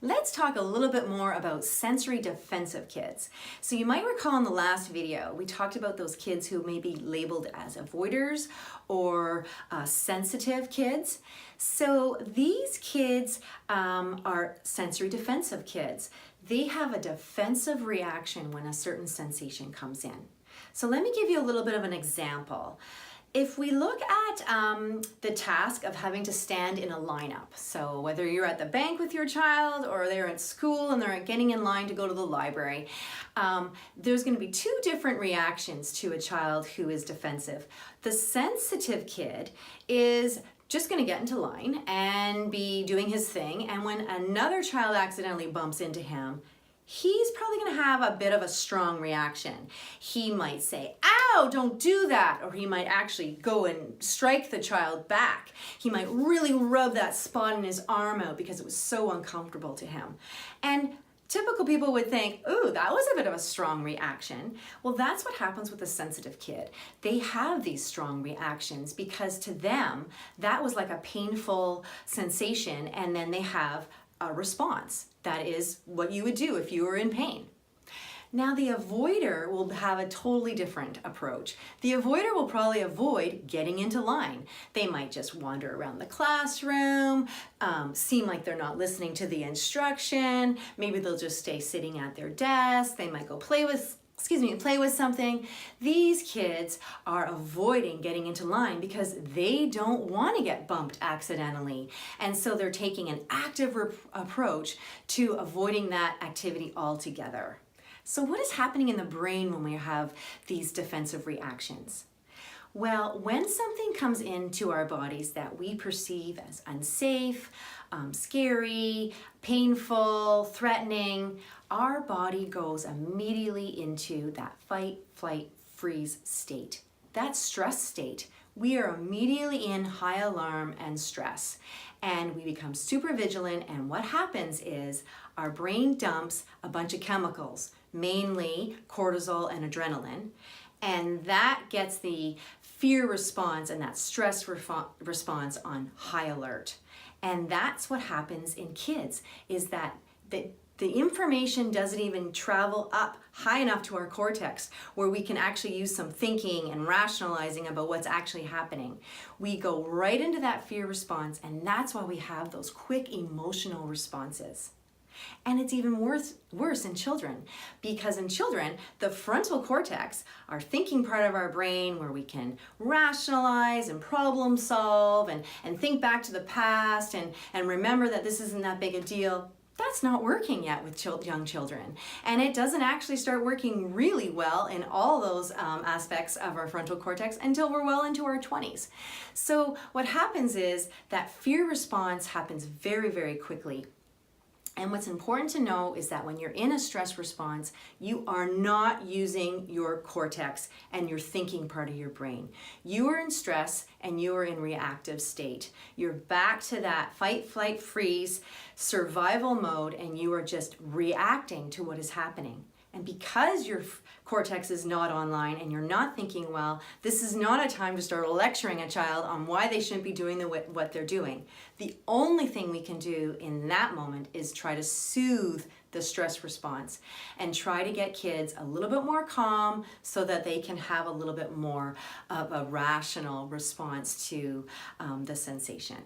Let's talk a little bit more about sensory defensive kids. So you might recall in the last video, we talked about those kids who may be labeled as avoiders or sensitive kids. So these kids are sensory defensive kids. They have a defensive reaction when a certain sensation comes in. So let me give you a little bit of an example. If we look at the task of having to stand in a lineup, so whether you're at the bank with your child or they're at school and they're getting in line to go to the library, there's going to be two different reactions to a child who is defensive. The sensitive kid is just going to get into line and be doing his thing, and when another child accidentally bumps into him, he's probably going to have a bit of a strong reaction. He might say, "Ow, don't do that," or he might actually go and strike the child back. He might really rub that spot in his arm out because it was so uncomfortable to him. And typical people would think, "Ooh, that was a bit of a strong reaction." Well, that's what happens with a sensitive kid. They have these strong reactions because to them, that was like a painful sensation, and then they have a response. That is what you would do if you were in pain. Now the avoider will have a totally different approach. The avoider will probably avoid getting into line. They might just wander around the classroom, seem like they're not listening to the instruction. Maybe they'll just stay sitting at their desk. They might go play with something. These kids are avoiding getting into line because they don't want to get bumped accidentally. And so they're taking an active approach to avoiding that activity altogether. So what is happening in the brain when we have these defensive reactions? Well, when something comes into our bodies that we perceive as unsafe, scary, painful, threatening, our body goes immediately into that fight, flight, freeze state. That stress state. We are immediately in high alarm and stress, and we become super vigilant, and what happens is our brain dumps a bunch of chemicals, mainly cortisol and adrenaline, and that gets the fear response and that stress response on high alert. And that's what happens in kids, is that the information doesn't even travel up high enough to our cortex where we can actually use some thinking and rationalizing about what's actually happening. We go right into that fear response, and that's why we have those quick emotional responses. And it's even worse in children, because in children, the frontal cortex, our thinking part of our brain where we can rationalize and problem solve and think back to the past and remember that this isn't that big a deal, that's not working yet with young children. And it doesn't actually start working really well in all those aspects of our frontal cortex until we're well into our 20s. So what happens is that fear response happens very, very quickly. And what's important to know is that when you're in a stress response, you are not using your cortex and your thinking part of your brain. You are in stress and you are in reactive state. You're back to that fight, flight, freeze, survival mode, and you are just reacting to what is happening. And because your cortex is not online and you're not thinking well, this is not a time to start lecturing a child on why they shouldn't be doing what they're doing. The only thing we can do in that moment is try to soothe the stress response and try to get kids a little bit more calm so that they can have a little bit more of a rational response to the sensation.